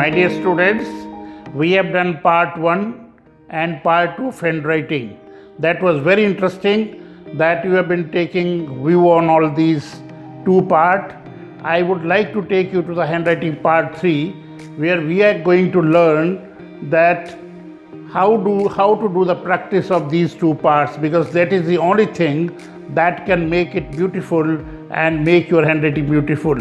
My dear students, we have done part 1 and part 2 of handwriting. That was very interesting that you have been taking view on all these 2 parts. I would like to take you to the handwriting part 3, where we are going to learn that how to do the practice of these 2 parts, because that is the only thing that can make it beautiful and make your handwriting beautiful.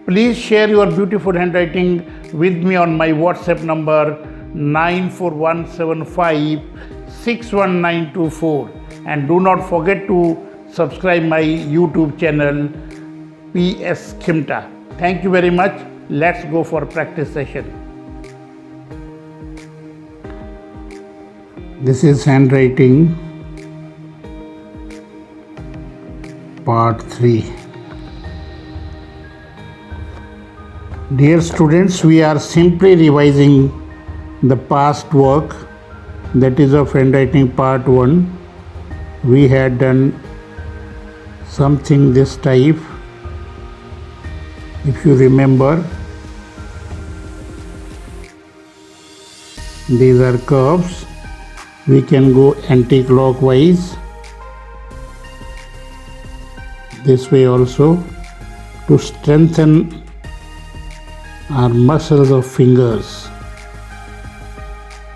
Please share your beautiful handwriting with me on my WhatsApp number 94175619924, and do not forget to subscribe my YouTube channel PS Khimta. Thank you very much. Let's go for practice session. This is handwriting part 3. Dear students, we are simply revising the past work, that is of handwriting part 1. We had done something this type. If you remember, these are curves. We can go anti-clockwise this way also to strengthen our muscles of fingers.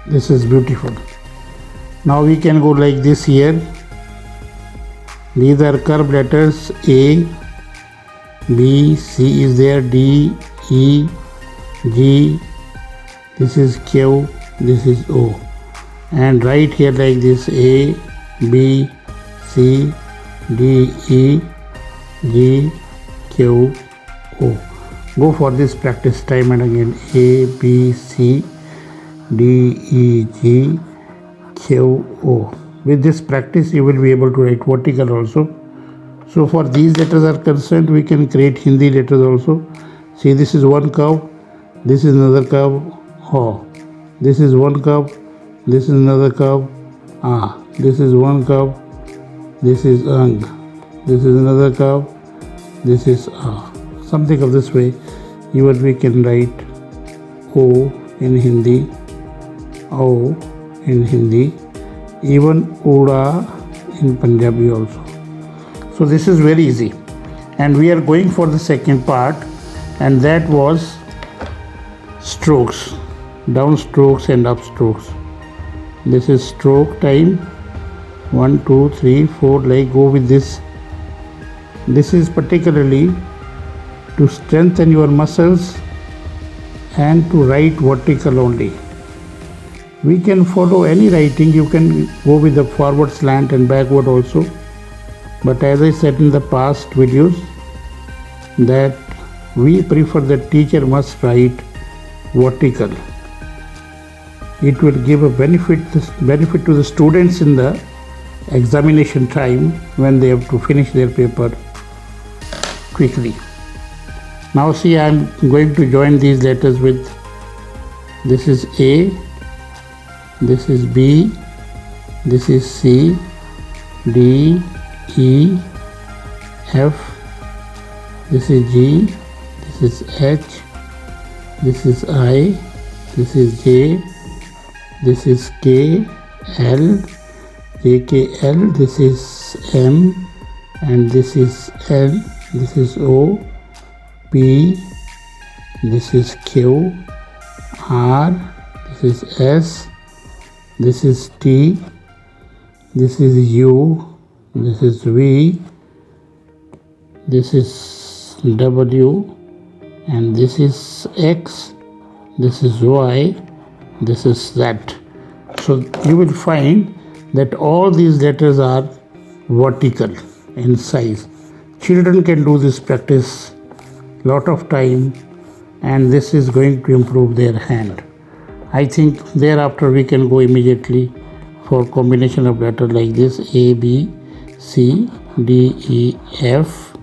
This is beautiful. Now we can go like this here. These are curved letters A, B, C is there, D, E, G, this is Q, this is O. And right here like this: A, B, C, D, E, G, Q, O. Go for this practice time and again: A, B, C, D, E, G, Q, O. With this practice you will be able to write vertical also. So for these letters are concerned, we can create Hindi letters also. See, this is one curve, this is another curve, O. This is one curve, this is another curve, A. This is one curve, this is Ang. This is another curve, this is A. Something of this way. Even we can write O in Hindi, O in Hindi, even Uda in Punjabi also. So this is very easy. And we are going for the second part, and that was strokes, down strokes and up strokes. This is stroke time. 1, 2, 3, 4, like go with this. This is particularly to strengthen your muscles and to write vertical only. We can follow any writing. You can go with the forward slant and backward also. But as I said in the past videos, that we prefer that teacher must write vertical. It will give a benefit to the students in the examination time when they have to finish their paper quickly. Now see, I am going to join these letters with, this is A, this is B, this is C, D, E, F, this is G, this is H, this is I, this is J, this is K, L, JKL, this is M, and this is N, this is O, P, this is Q, R, this is S, this is T, this is U, this is V, this is W, and this is X, this is Y, this is Z. So you will find that all these letters are vertical in size. Children can do this practice lot of time, and this is going to improve their hand. I think thereafter we can go immediately for combination of letters like this: A, B, C, D, E, F,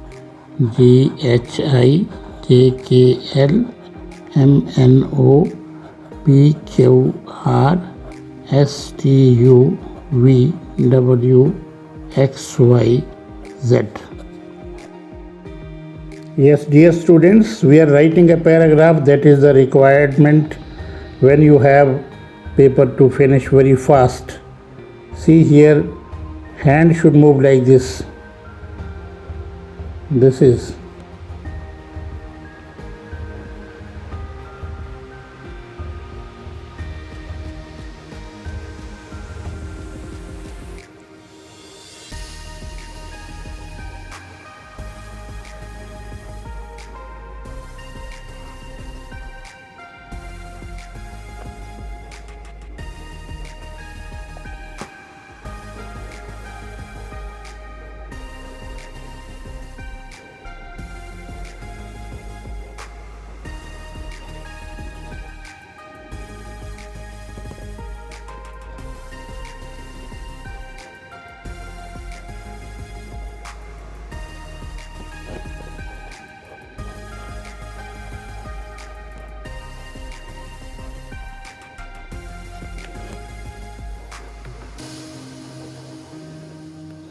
G, H, I, J, K, L, M, N, O, P, Q, R, S, T, U, V, W, X, Y, Z. Yes, dear students, we are writing a paragraph. That is the requirement when you have paper to finish very fast. See here, hand should move like this. This is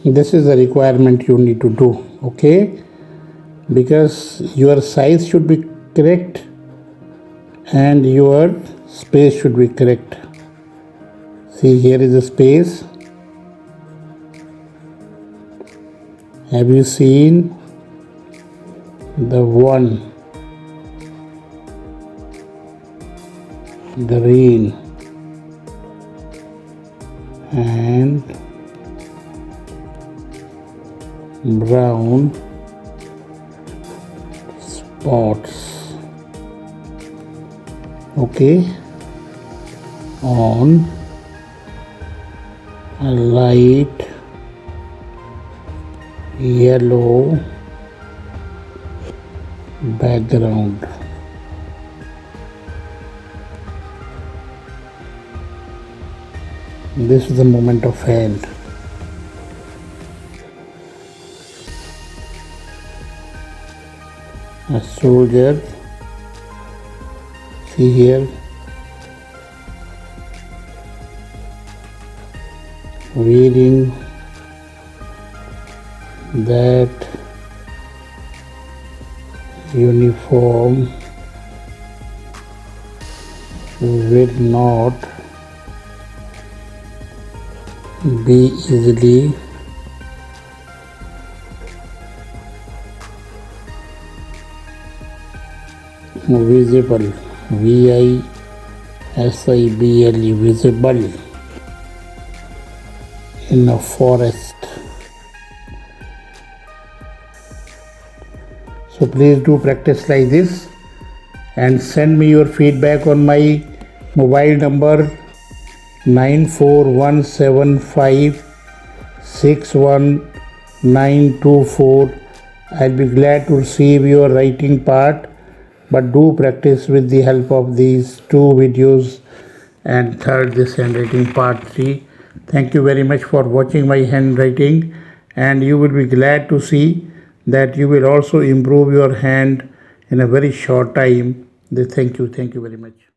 this is the requirement you need to do, okay? Because your size should be correct and your space should be correct. See, here is the space. Have you seen the one, green and brown spots, okay, on a light yellow background. This is the movement of hand. A soldier, see here, wearing that uniform will not be easily visible, visible, visible in a forest. So please do practice like this and send me your feedback on my mobile number 9417561924. I'll be glad to receive your writing part, but do practice with the help of these two videos and third this handwriting part 3. Thank you very much for watching my handwriting, and you will be glad to see that you will also improve your hand in a very short time. Thank you very much.